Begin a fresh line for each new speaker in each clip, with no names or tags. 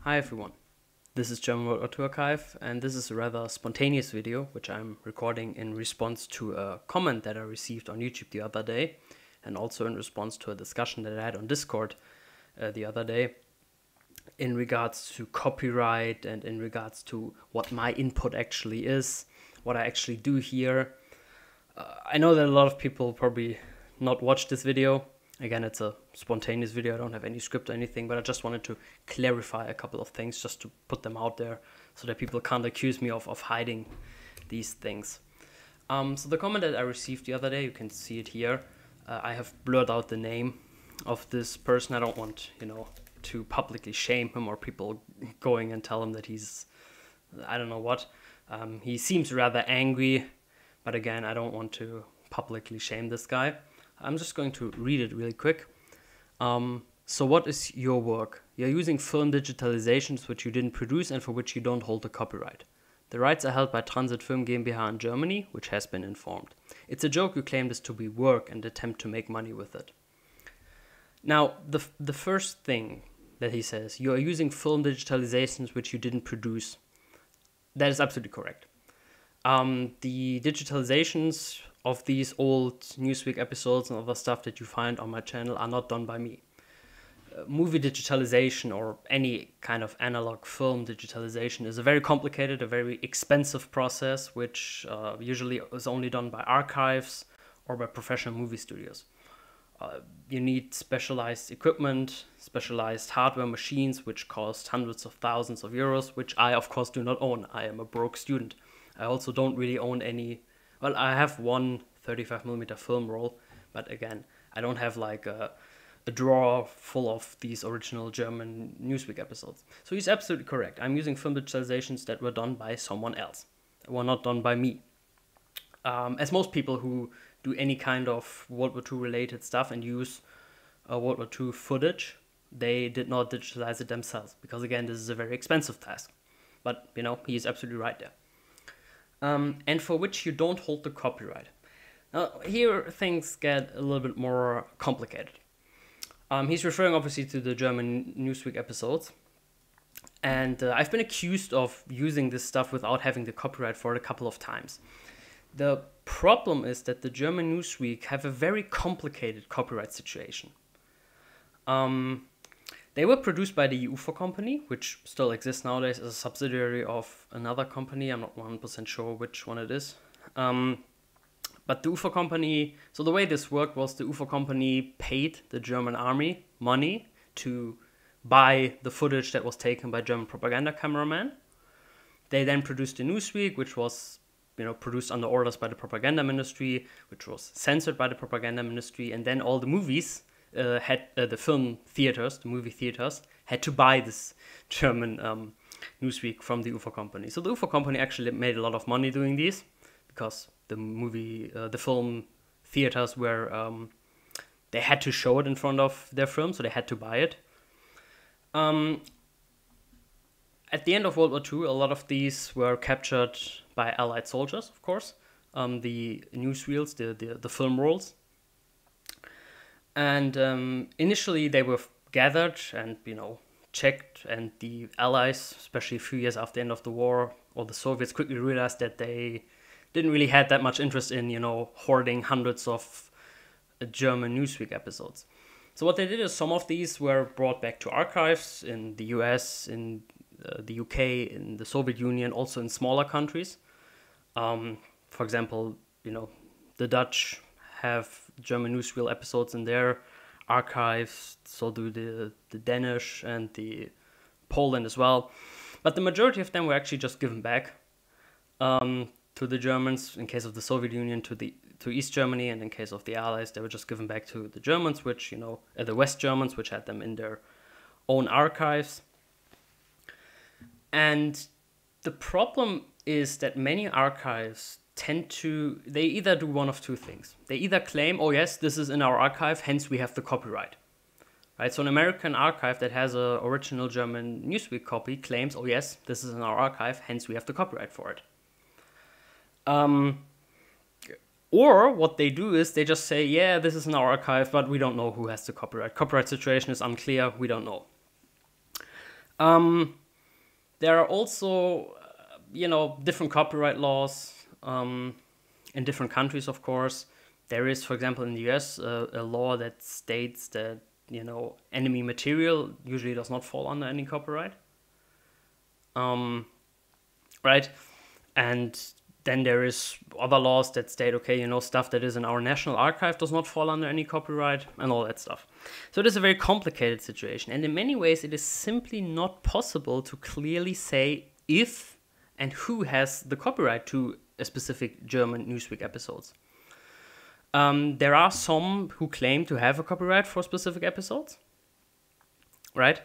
Hi everyone, this is German World War II Archive, and this is a rather spontaneous video which I'm recording in response to a comment that I received on YouTube the other day, and also in response to a discussion that I had on Discord the other day in regards to copyright and in regards to what my input actually is, what I actually do here. I know that a lot of people probably not watch this video. Again, it's a spontaneous video, I don't have any script or anything, but I just wanted to clarify a couple of things just to put them out there so that people can't accuse me of hiding these things. So the comment that I received the other day, you can see it here. I have blurred out the name of this person. I don't want, to publicly shame him or people going and tell him that he's, I don't know what. He seems rather angry, but again, I don't want to publicly shame this guy. I'm just going to read it really quick. So what is your work? You're using film digitalizations which you didn't produce and for which you don't hold the copyright. The rights are held by Transit Film GmbH in Germany, which has been informed. It's a joke you claim this to be work and attempt to make money with it. Now, the first thing that he says, you are using film digitalizations which you didn't produce. That is absolutely correct. The digitalizations of these old Newsweek episodes and other stuff that you find on my channel are not done by me. Movie digitalization or any kind of analog film digitalization is a very complicated, a very expensive process, which usually is only done by archives or by professional movie studios. You need specialized equipment, specialized hardware machines, which cost hundreds of thousands of euros, which I, of course, do not own. I am a broke student. I also don't really own any. Well, I have one 35mm film roll, but again, I don't have like a drawer full of these original German Newsweek episodes. So he's absolutely correct. I'm using film digitalizations that were done by someone else, were not done by me. As most people who do any kind of World War II related stuff and use World War II footage, they did not digitalize it themselves, because again, this is a very expensive task. But, he is absolutely right there. And for which you don't hold the copyright. Now, here things get a little bit more complicated. He's referring obviously to the German Newsweek episodes. And I've been accused of using this stuff without having the copyright for it a couple of times. The problem is that the German Newsweek have a very complicated copyright situation. They were produced by the UFO company, which still exists nowadays as a subsidiary of another company. I'm not 100% sure which one it is. But the UFO company, so the way this worked was the UFO company paid the German army money to buy the footage that was taken by German propaganda cameramen. They then produced the Newsweek, which was produced under orders by the propaganda ministry, which was censored by the propaganda ministry, and then all the movies had the film theaters, the movie theaters, had to buy this German Newsweek from the UFO company. So the UFO company actually made a lot of money doing these, because the film theaters were, they had to show it in front of their film, so they had to buy it. At the end of World War II, a lot of these were captured by Allied soldiers, of course, the newsreels, the film rolls. And initially they were gathered and, checked, and the Allies, especially a few years after the end of the war, or the Soviets quickly realized that they didn't really have that much interest in, hoarding hundreds of German Newsweek episodes. So what they did is some of these were brought back to archives in the US, in the UK, in the Soviet Union, also in smaller countries. For example, the Dutch have German newsreel episodes in their archives, so do the Danish and the Poland as well. But the majority of them were actually just given back to the Germans. In case of the Soviet Union, to East Germany, and in case of the Allies, they were just given back to the Germans, which the West Germans, which had them in their own archives. And the problem is that many archives they either do one of two things. They either claim, oh yes, this is in our archive, hence we have the copyright. Right? So an American archive that has an original German Newsweek copy claims, oh yes, this is in our archive, hence we have the copyright for it. Or what they do is they just say, yeah, this is in our archive, but we don't know who has the copyright. Copyright situation is unclear, we don't know. There are also, different copyright laws in different countries, of course. There is, for example, in the US, a law that states that, enemy material usually does not fall under any copyright. Right? And then there is other laws that state, okay, stuff that is in our national archive does not fall under any copyright and all that stuff. So it is a very complicated situation. And in many ways, it is simply not possible to clearly say if and who has the copyright to a specific German Newsweek episodes. There are some who claim to have a copyright for specific episodes, right?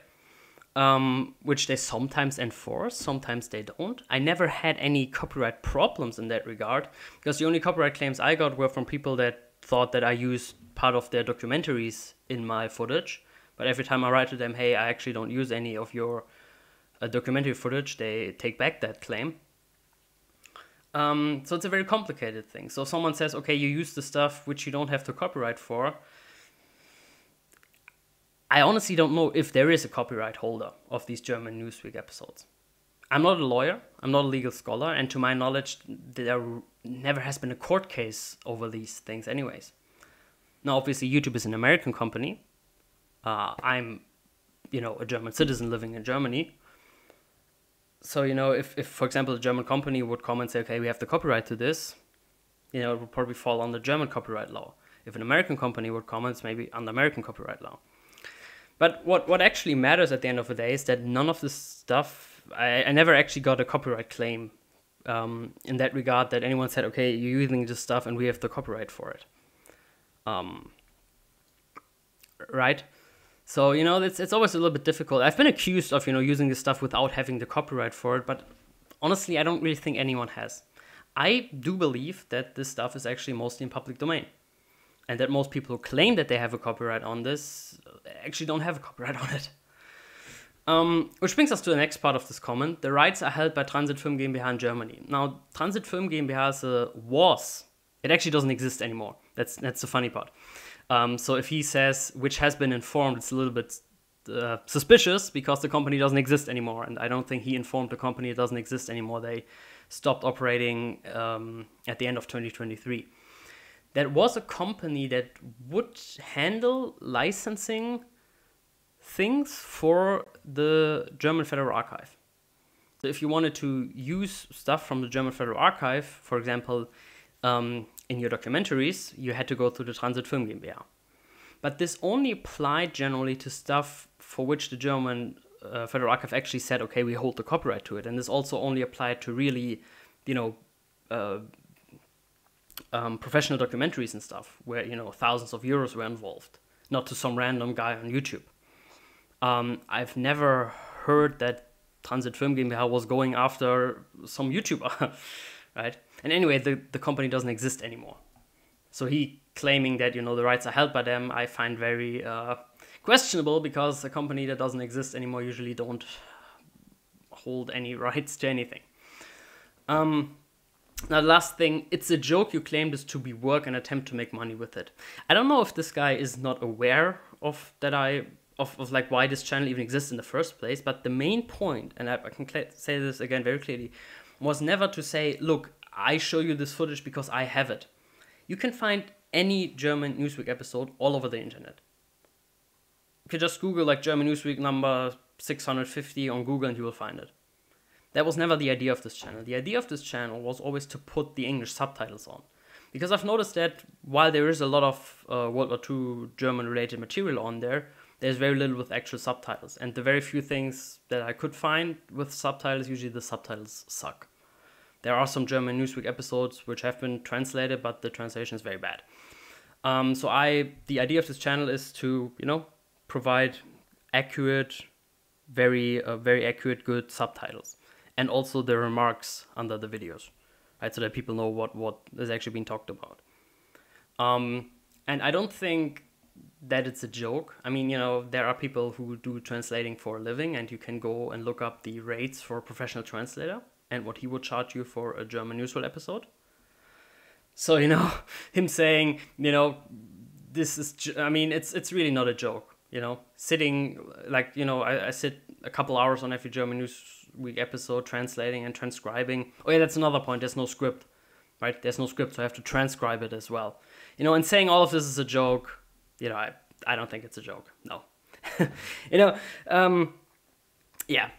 Which they sometimes enforce, sometimes they don't. I never had any copyright problems in that regard, because the only copyright claims I got were from people that thought that I used part of their documentaries in my footage. But every time I write to them, hey, I actually don't use any of your documentary footage, they take back that claim. So it's a very complicated thing. So someone says, okay, you use the stuff which you don't have the copyright for. I honestly don't know if there is a copyright holder of these German Newsweek episodes. I'm not a lawyer, I'm not a legal scholar, and to my knowledge, there never has been a court case over these things anyways. Now, obviously, YouTube is an American company. I'm, a German citizen living in Germany. So, if, for example, a German company would come and say, okay, we have the copyright to this, it would probably fall under German copyright law. If an American company would come, it's maybe under American copyright law. But what actually matters at the end of the day is that none of this stuff, I never actually got a copyright claim in that regard, that anyone said, okay, you're using this stuff and we have the copyright for it. Right? So, it's always a little bit difficult. I've been accused of, using this stuff without having the copyright for it, but honestly, I don't really think anyone has. I do believe that this stuff is actually mostly in public domain. And that most people who claim that they have a copyright on this actually don't have a copyright on it. Which brings us to the next part of this comment. The rights are held by Transit Film GmbH in Germany. Now, Transit Film GmbH was. It actually doesn't exist anymore. That's the funny part. So if he says, which has been informed, it's a little bit suspicious, because the company doesn't exist anymore. And I don't think he informed the company it doesn't exist anymore. They stopped operating at the end of 2023. That was a company that would handle licensing things for the German Federal Archive. So if you wanted to use stuff from the German Federal Archive, for example, in your documentaries, you had to go through the Transit Film GmbH. But this only applied generally to stuff for which the German Federal Archive actually said, okay, we hold the copyright to it. And this also only applied to really, professional documentaries and stuff where, thousands of euros were involved, not to some random guy on YouTube. I've never heard that Transit Film GmbH was going after some YouTuber, right? And anyway, the company doesn't exist anymore. So he claiming that, the rights are held by them, I find very questionable, because a company that doesn't exist anymore usually don't hold any rights to anything. Now, the last thing, it's a joke you claim this to be work and attempt to make money with it. I don't know if this guy is not aware of that of like why this channel even exists in the first place, but the main point, and I can say this again very clearly, was never to say, look, I show you this footage because I have it. You can find any German Newsweek episode all over the internet. You can just Google like German Newsweek number 650 on Google and you will find it. That was never the idea of this channel. The idea of this channel was always to put the English subtitles on. Because I've noticed that while there is a lot of World War II German-related material on there, there's very little with actual subtitles. And the very few things that I could find with subtitles, usually the subtitles suck. There are some German Newsweek episodes which have been translated, but the translation is very bad. The idea of this channel is to, provide accurate, very accurate, good subtitles. And also the remarks under the videos, right? So that people know what is actually being talked about. And I don't think that it's a joke. I mean, there are people who do translating for a living, and you can go and look up the rates for a professional translator and what he would charge you for a German newsreel episode. So, him saying, this is, it's really not a joke, sitting, like, I sit a couple hours on every German Newsweek episode, translating and transcribing. Oh yeah, that's another point. There's no script, right? There's no script, so I have to transcribe it as well. You know, and saying all of this is a joke, you know, I don't think it's a joke. No. You know, yeah.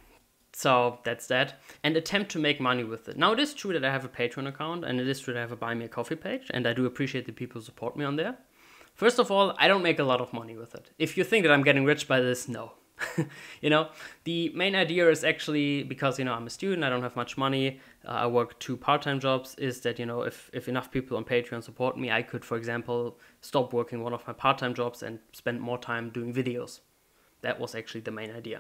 So that's that. And attempt to make money with it. Now, it is true that I have a Patreon account, and it is true that I have a Buy Me a Coffee page, and I do appreciate the people who support me on there. First of all, I don't make a lot of money with it. If you think that I'm getting rich by this, no. You know, the main idea is actually, because, you know, I'm a student, I don't have much money, I work 2 part-time jobs, is that, you know, if enough people on Patreon support me, I could, for example, stop working one of my part-time jobs and spend more time doing videos. That was actually the main idea.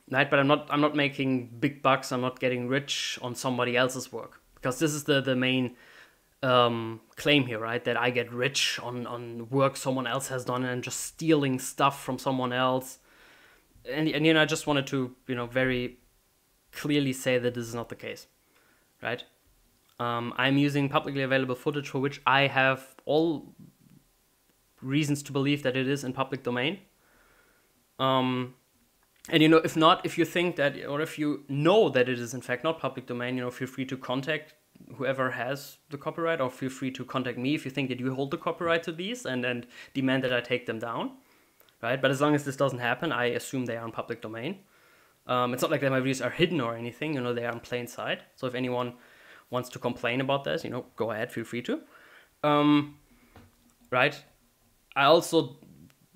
Right, but I'm not making big bucks. I'm not getting rich on somebody else's work, because this is the main claim here, right? That I get rich on work someone else has done and just stealing stuff from someone else. And you know, I just wanted to, you know, very clearly say that this is not the case, right? I'm using publicly available footage for which I have all reasons to believe that it is in public domain. And, you know, if you think that, or if you know that it is in fact not public domain, you know, feel free to contact whoever has the copyright, or feel free to contact me if you think that you hold the copyright to these and demand that I take them down, right? But as long as this doesn't happen, I assume they are in public domain. It's not like that my videos are hidden or anything, you know, they are in plain sight. So if anyone wants to complain about this, you know, go ahead, feel free to. Right? I also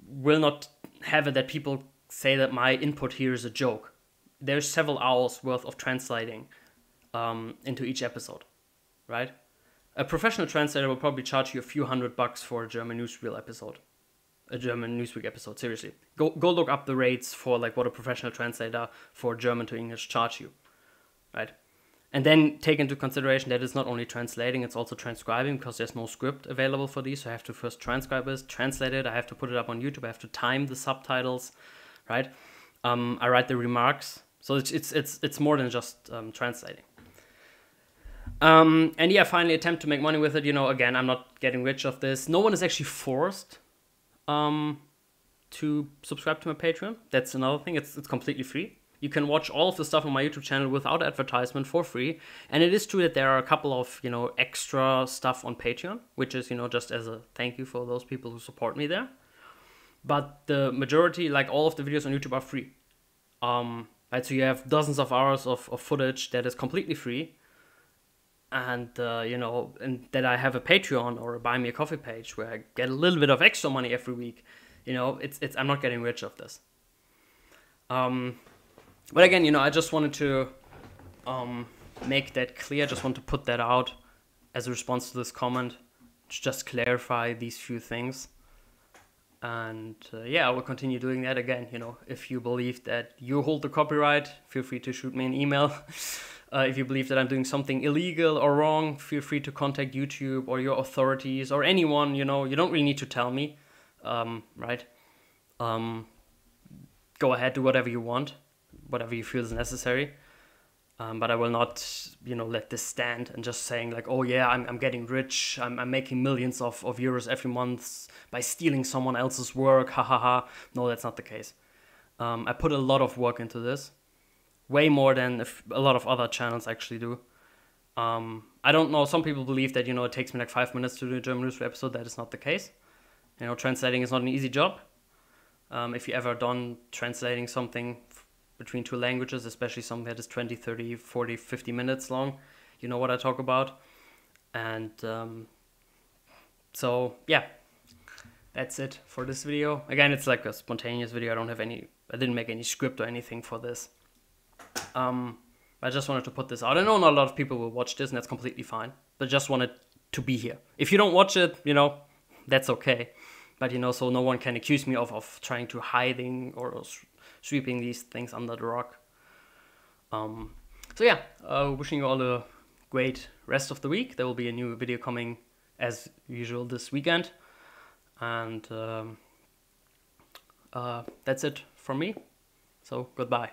will not have it that people say that my input here is a joke. There's several hours worth of translating into each episode, right? A professional translator will probably charge you a few $100 for a German Newsreel episode, a German Newsweek episode. Seriously, go look up the rates for like what a professional translator for German to English charge you, right? And then take into consideration that it's not only translating, it's also transcribing, because there's no script available for these. So I have to first transcribe it, translate it. I have to put it up on YouTube. I have to time the subtitles. Right, I write the remarks, so it's more than just translating. And yeah, finally, attempt to make money with it. You know, again, I'm not getting rich of this. No one is actually forced to subscribe to my Patreon. That's another thing. It's completely free. You can watch all of the stuff on my YouTube channel without advertisement for free. And it is true that there are a couple of, you know, extra stuff on Patreon, which is, you know, just as a thank you for those people who support me there. But the majority, like all of the videos on YouTube, are free. Right, so you have dozens of hours of footage that is completely free. And, you know, and that I have a Patreon or a Buy Me a Coffee page where I get a little bit of extra money every week. You know, I'm not getting rich of this. But again, you know, I just wanted to make that clear. I just want to put that out as a response to this comment. To just clarify these few things. And yeah, I will continue doing that. Again, you know, if you believe that you hold the copyright, feel free to shoot me an email. If you believe that I'm doing something illegal or wrong, feel free to contact YouTube or your authorities or anyone, you know. You don't really need to tell me, right? Go ahead, do whatever you want, whatever you feel is necessary. But I will not, you know, let this stand and just saying like, oh yeah, I'm getting rich, I'm making millions of euros every month by stealing someone else's work, ha ha ha. No, that's not the case. I put a lot of work into this, way more than a lot of other channels actually do. I don't know, some people believe that, you know, it takes me like 5 minutes to do a German Newsweek episode. That is not the case. You know, translating is not an easy job. If you ever done translating something between 2 languages, especially something that is 20, 30, 40, 50 minutes long, you know what I talk about. And so yeah, that's it for this video. Again, it's like a spontaneous video. I didn't make any script or anything for this. I just wanted to put this out. I know not a lot of people will watch this, and that's completely fine, but just wanted to be here. If you don't watch it, you know, that's okay. But, you know, so no one can accuse me of trying to hiding or sweeping these things under the rug. So yeah, wishing you all a great rest of the week. There will be a new video coming as usual this weekend. And that's it from me. So goodbye.